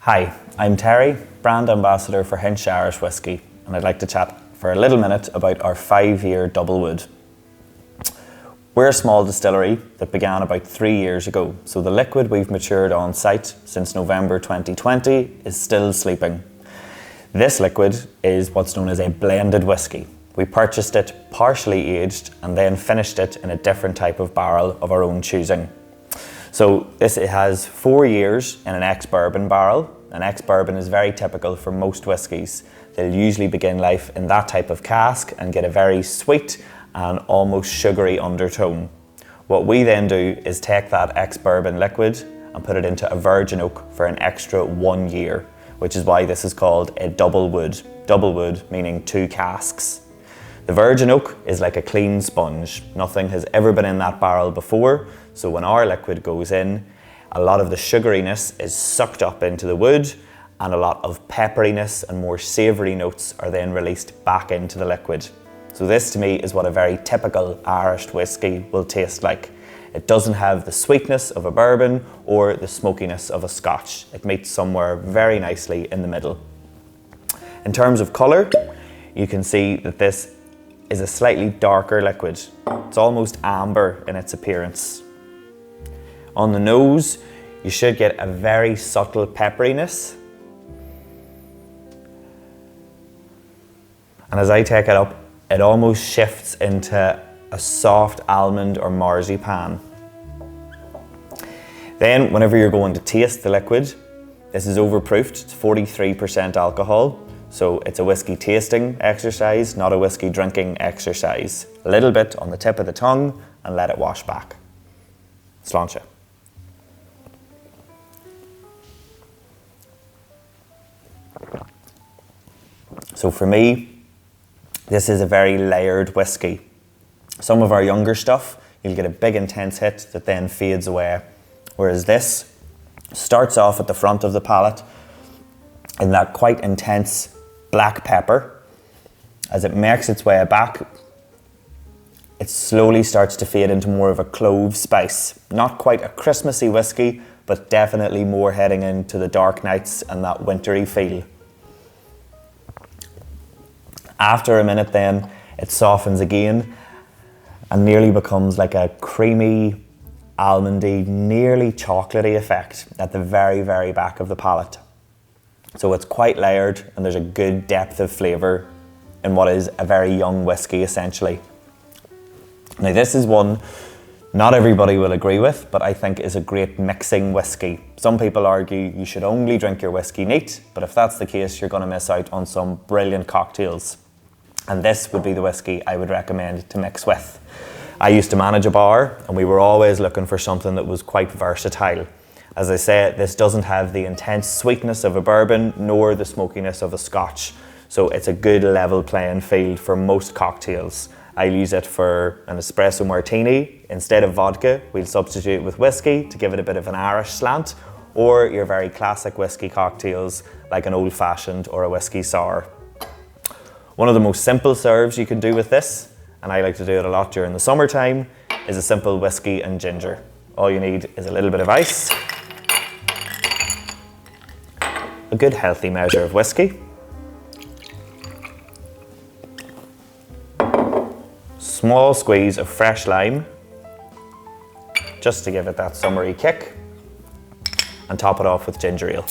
Hi, I'm Terry, brand ambassador for Hinch Irish Whiskey, and I'd like to chat for a little minute about our 5-year double wood. We're a small distillery that began about 3 years ago, so the liquid we've matured on site since November 2020 is still sleeping. This liquid is what's known as a blended whiskey. We purchased it partially aged and then finished it in a different type of barrel of our own choosing. So it has 4 years in an ex-bourbon barrel. An ex-bourbon is very typical for most whiskies. They'll usually begin life in that type of cask and get a very sweet and almost sugary undertone. What we then do is take that ex-bourbon liquid and put it into a virgin oak for an extra 1 year, which is why this is called a double wood. Double wood meaning 2 casks. The virgin oak is like a clean sponge. Nothing has ever been in that barrel before, so when our liquid goes in, a lot of the sugariness is sucked up into the wood and a lot of pepperiness and more savoury notes are then released back into the liquid. So this to me is what a very typical Irish whiskey will taste like. It doesn't have the sweetness of a bourbon or the smokiness of a Scotch. It meets somewhere very nicely in the middle. In terms of colour, you can see that this is a slightly darker liquid. It's almost amber in its appearance. On the nose, you should get a very subtle pepperiness. And as I take it up, it almost shifts into a soft almond or marzipan. Then, whenever you're going to taste the liquid, this is overproofed. It's 43% alcohol. So it's a whiskey tasting exercise, not a whiskey drinking exercise. A little bit on the tip of the tongue and let it wash back. Sláinte. So for me, this is a very layered whiskey. Some of our younger stuff, you'll get a big intense hit that then fades away. Whereas this starts off at the front of the palate in that quite intense black pepper. As it makes its way back, it slowly starts to fade into more of a clove spice. Not quite a Christmassy whiskey, but definitely more heading into the dark nights and that wintry feel. After a minute then, it softens again and nearly becomes like a creamy, almondy, nearly chocolatey effect at the very, very back of the palate. So it's quite layered and there's a good depth of flavour in what is a very young whiskey essentially. Now this is one not everybody will agree with, but I think is a great mixing whiskey. Some people argue you should only drink your whiskey neat, but if that's the case, you're going to miss out on some brilliant cocktails. And this would be the whiskey I would recommend to mix with. I used to manage a bar and we were always looking for something that was quite versatile. As I say, this doesn't have the intense sweetness of a bourbon nor the smokiness of a Scotch. So it's a good level playing field for most cocktails. I'll use it for an espresso martini. Instead of vodka, we'll substitute it with whiskey to give it a bit of an Irish slant, or your very classic whiskey cocktails like an old fashioned or a whiskey sour. One of the most simple serves you can do with this, and I like to do it a lot during the summertime, is a simple whiskey and ginger. All you need is a little bit of ice, a good healthy measure of whiskey, small squeeze of fresh lime, just to give it that summery kick, and top it off with ginger ale.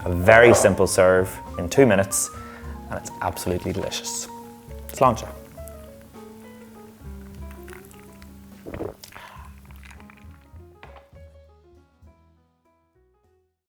A very simple serve in 2 minutes, and it's absolutely delicious. Sláinte.